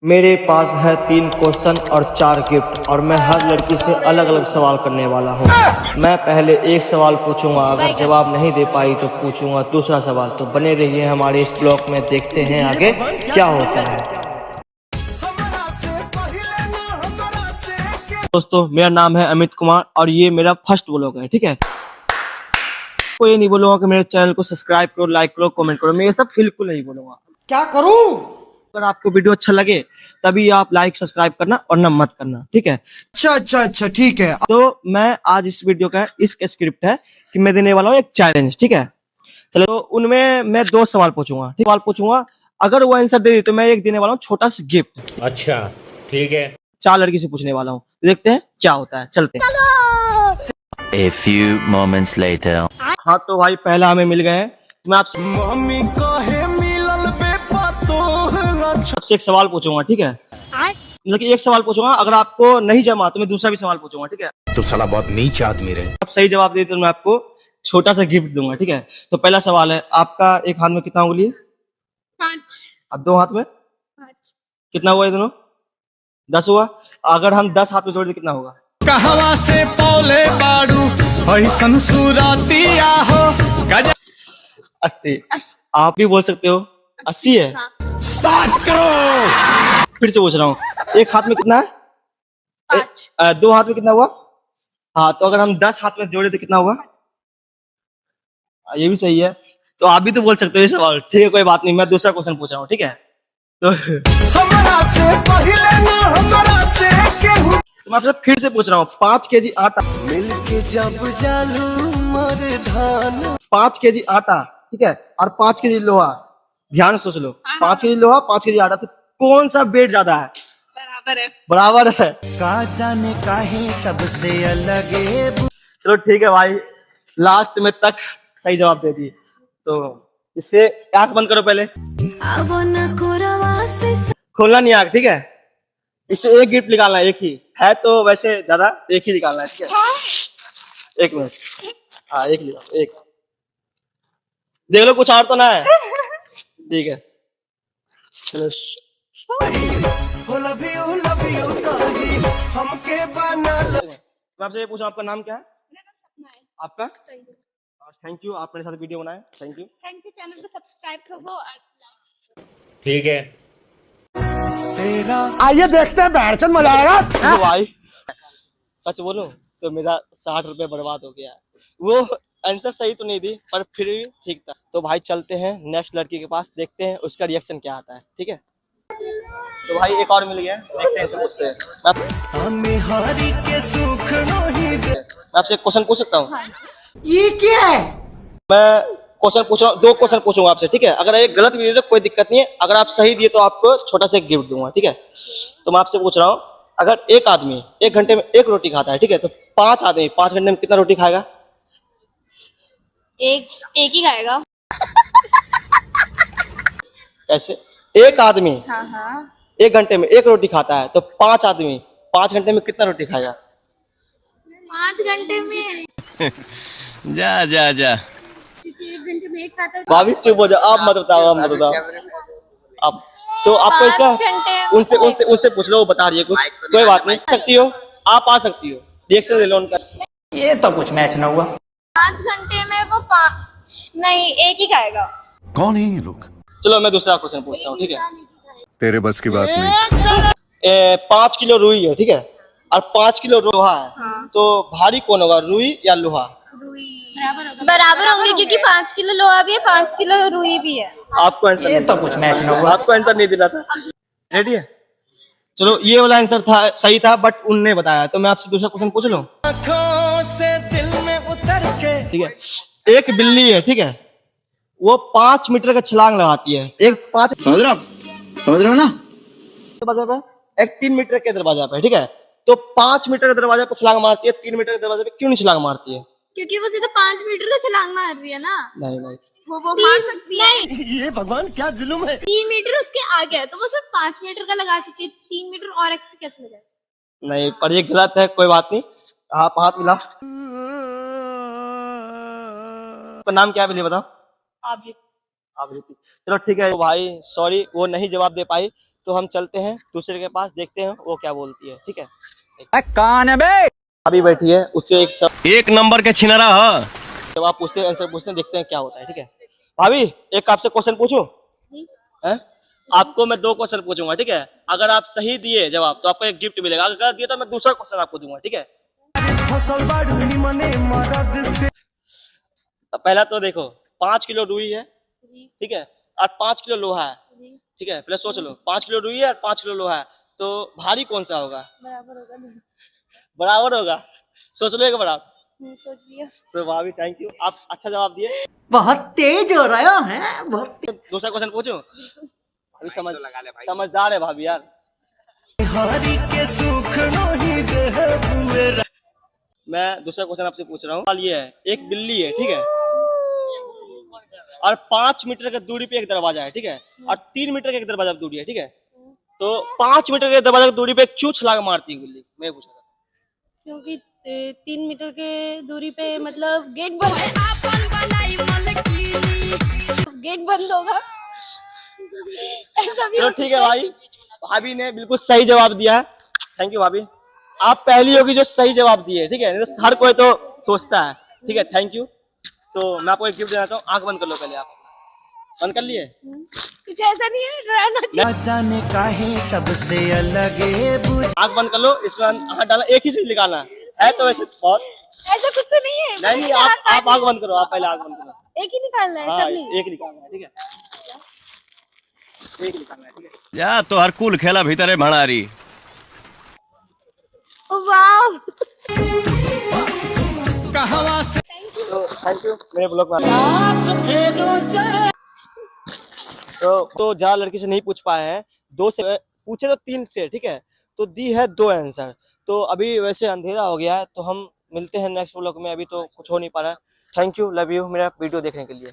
मेरे पास है 3 क्वेश्चन और 4 गिफ्ट और मैं हर लड़की से अलग अलग सवाल करने वाला हूँ। मैं पहले एक सवाल पूछूंगा, अगर जवाब नहीं दे पाई तो पूछूंगा दूसरा सवाल। तो बने रहिए हमारे इस ब्लॉग में, देखते हैं आगे क्या होता है। दोस्तों, मेरा नाम है अमित कुमार और ये मेरा फर्स्ट ब्लॉग है, ठीक है। कोई नहीं बोलूंगा कि मेरे चैनल को सब्सक्राइब करो, लाइक करो, कमेंट करो, मैं ये सब बिल्कुल नहीं बोलूंगा। क्या करूं? अगर आपको वीडियो अच्छा लगे तभी आप लाइक सब्सक्राइब करना और ना मत करना, ठीक है। अच्छा ठीक है। तो मैं आज इस वीडियो का इसका स्क्रिप्ट है कि मैं देने वाला हूँ एक चैलेंज, ठीक है। चलो, तो उनमें मैं 2 सवाल पूछूंगा, ठीक, सवाल पूछूंगा। अगर वो आंसर दे दी तो मैं एक देने वाला हूँ छोटा सा गिफ्ट। अच्छा ठीक है। 4 लड़की से पूछने वाला हूँ, देखते हैं क्या होता है। चलते हैं। A few moments later. हाँ तो भाई, पहला हमें मिल गए हैं। मैं आपसे एक सवाल पूछूंगा, ठीक है। मतलब कि एक सवाल पूछूंगा, अगर आपको नहीं जमा तो मैं दूसरा भी सवाल पूछूंगा, ठीक है। तो साला बहुत नीच आदमी रहे। आप सही जवाब दे तो मैं आपको छोटा सा गिफ्ट दूंगा, ठीक है। तो पहला सवाल है, आपका एक हाथ में कितना उंगली है? 5। अब 2 हाथ में 5। कितना हुआ? ये दोनों 10 हुआ। अगर हम 10 हाथ में जोड़ दे कितना होगा? कहवा से पौले बाड़ू ऐसन सुरतिया हो 80। आप भी बोल सकते हो 80 है। फिर से पूछ रहा हूँ, एक हाथ में कितना है? 5। 2 हाथ में कितना हुआ? हाँ, तो अगर हम 10 हाथ में जोड़े तो कितना हुआ? ये भी सही है। तो आप भी तो बोल सकते हो ये सवाल, ठीक है, कोई बात नहीं। मैं दूसरा क्वेश्चन पूछ रहा हूँ, ठीक है। तो मैं आपसे फिर से पूछ रहा हूँ, 5 केजी आटा मिलके जब जालू मर धान, 5 केजी आटा, ठीक है, और 5 केजी लोहा। ध्यान से सोच लो, 5 केजी लोहा, 5 केजी आटा, तो कौन सा वेट ज्यादा है? बराबर है। बराबर है। का जाने काहे सबसे अलग चलो ठीक है भाई, लास्ट में तक सही जवाब दे दिए। तो इससे आंख बंद करो पहले, खोलना नहीं आंख, ठीक है। इससे एक गिफ्ट निकालना है, एक ही है तो वैसे ज्यादा, एक ही निकालना है, ठीक है। 1 मिनट, हाँ एक निकाल, एक देख लो, कुछ और तो ना है, ठीक है। चलो, मैं आपसे ये पूछा, आपका नाम क्या है? मेरा नाम सपना है। आपका? सही है। थैंक यू, आप मेरे साथ वीडियो बनाए, thank you. Thank you. Channel को सब्सक्राइब करो और ठीक है। आइए देखते हैं बैठचंद मजा आएगा। तो भाई सच बोलूं तो मेरा 60 रुपए बर्बाद हो गया। वो आंसर सही तो नहीं दी, पर फिर भी ठीक था। तो भाई चलते हैं नेक्स्ट लड़की के पास, देखते हैं उसका रिएक्शन क्या आता है, ठीक है। तो भाई एक और मिल गया, देखते हैं, इसे पूछते हैं। मैं आपसे एक क्वेश्चन पूछ सकता हूँ? ये क्या है? मैं क्वेश्चन पूछ रहा हूँ, 2 क्वेश्चन पूछूंगा आपसे, ठीक है। अगर एक गलत भी दिए तो कोई दिक्कत नहीं है, अगर आप सही दिए तो आपको छोटा सा गिफ्ट दूंगा, ठीक है। तो मैं आपसे पूछ रहा हूँ, अगर एक आदमी 1 घंटे में 1 रोटी खाता है, ठीक है, तो 5 आदमी 5 घंटे में कितना रोटी खाएगा? एक ही खाएगा। कैसे? एक आदमी हाँ 1 घंटे में 1 रोटी खाता है, तो 5 आदमी 5 घंटे में कितना रोटी खाएगा? 5 घंटे में। जा जा जा। 1 घंटे में एक खाता है। भाभी चुप हो जाओ, आप मत बताओ, आप मत बताओ। अब तो आपको इसका 5 घंटे उनसे पूछ लो, वो बता रही है कुछ, कोई बात नहीं। सकती हो आप, आ सकती हो, रिएक्शन ले लो उनका। ये तो कुछ मैच न हुआ। 5 घंटे में वो 5 नहीं, एक ही खाएगा। कौन है ये लोग? चलो मैं दूसरा क्वेश्चन पूछता हूँ, ठीक है। तेरे बस की बात नहीं। 5 किलो रुई है, ठीक है, और 5 किलो लोहा है। तो भारी कौन होगा, रुई या लोहा? बराबर होंगे, क्योंकि 5 किलो लोहा भी है, 5 किलो रुई भी है। आपको आंसर ये तो कुछ मैच न हुआ। आपको आंसर नहीं देना था। रेडी है? चलो, ये वाला आंसर था, सही था, बट उनने बताया। तो मैं आपसे दूसरा क्वेश्चन पूछ लूं, ठीक है। एक बिल्ली है, ठीक है, वो 5 मीटर का छलांग लगाती है। एक 5 समझ रहे हो ना? दरवाजा पे, एक 3 मीटर के दरवाजा पे, ठीक है। तो 5 मीटर का दरवाजा पे छलांग मारती है, 3 मीटर के दरवाजे पे क्यों नहीं छलांग मारती है? क्योंकि वो सीधा 5 मीटर का छलांग मार रही है ना। नहीं, वो मार सकती है। ये भगवान क्या जुल्म है। 3 मीटर उसके आगे है, तो वो सिर्फ 5 मीटर का लगा सकती है। 3 मीटर और एक्स्ट्रा कैसे लगा? नहीं, पर ये गलत है, कोई बात नहीं। आप हाथ मिलाओ। तो नाम क्या है, पहले बताओ। ऑब्जेक्ट। आप रीति। चलो ठीक है भाई, सॉरी वो नहीं जवाब दे पाई, तो हम चलते हैं दूसरे के पास, देखते हैं वो क्या बोलती है। ठीक है, कौन है बे? अभी बैठी है, उससे एक नंबर के छिनरा ह जवाब पूछते हैं, आंसर पूछते हैं, देखते हैं क्या होता है। ठीक है भाभी, एक आपसे क्वेश्चन पूछूं? हैं? आपको मैं 2 क्वेश्चन पूछूंगा, ठीक है? अगर आप सही दिए जवाब तो आपको एक गिफ्ट मिलेगा, अगर गलत दिए तो मैं दूसरा क्वेश्चन आपको दूंगा, ठीक है? तो पहला तो देखो, 5 किलो रुई है, ठीक है, और 5 किलो लोहा है, ठीक है? पहले सोच लो, 5 किलो रुई है और 5 किलो लोहा है, तो भारी कौन सा होगा? बराबर होगा दोनों। बराबर होगा। सोच लो एक बार आप। सोच लिया। तो भाभी थैंक यू, आप अच्छा जवाब दिए। बहुत तेज हो रहा है, बहुत दूसरा क्वेश्चन पूछूं? अभी समझदार है भाभी यार। मैं दूसरा क्वेश्चन आपसे पूछ रहा हूँ। सवाल ये है, एक बिल्ली है, ठीक है, और 5 मीटर की दूरी पे एक दरवाजा है, ठीक है, और 3 मीटर का एक दरवाजा की दूरी है, ठीक है, तो 5 मीटर के दरवाजा की दूरी पे क्यों छलांग मारती है बिल्ली? मैं पूछा था। क्योंकि 3 मीटर के दूरी पे मतलब गेट बंद होगा। ऐसा भी चलो ठीक है भाई, भाभी ने बिल्कुल सही जवाब दिया है। थैंक यू भाभी, आप पहली होगी जो सही जवाब दिए, ठीक है, नहीं तो हर कोई तो सोचता है। ठीक है, थैंक यू। तो मैं आपको एक गिफ्ट देना चाहता हूँ, आंख बंद कर लो पहले। आप बंद कर लिए? कुछ ऐसा नहीं है, रहना चाहिए। जाने काहे सबसे अलग आंख बंद कर लो, इसमें हाथ डाला, एक ही चीज निकालना है, तो वैसे बहुत ऐसा कुछ तो नहीं है। नहीं, आप आंख बंद करो, आप पहले आंख बंद करो। एक ही निकालना है, हाँ, सब नहीं। एक निकालना है, ठीक है, एक निकालना है, ठीक है। जा तो हर कुल खेला भीतरे भणारी। वाह, तो थैंक यू मेरे ब्लॉग में। तो ज्यादा लड़की से नहीं पूछ पाए हैं, 2 से पूछे तो 3 से, ठीक है, तो दी है 2 आंसर। तो अभी वैसे अंधेरा हो गया है, तो हम मिलते हैं नेक्स्ट ब्लॉग में। अभी तो कुछ हो नहीं पा रहा है। थैंक यू, लव यू मेरा वीडियो देखने के लिए।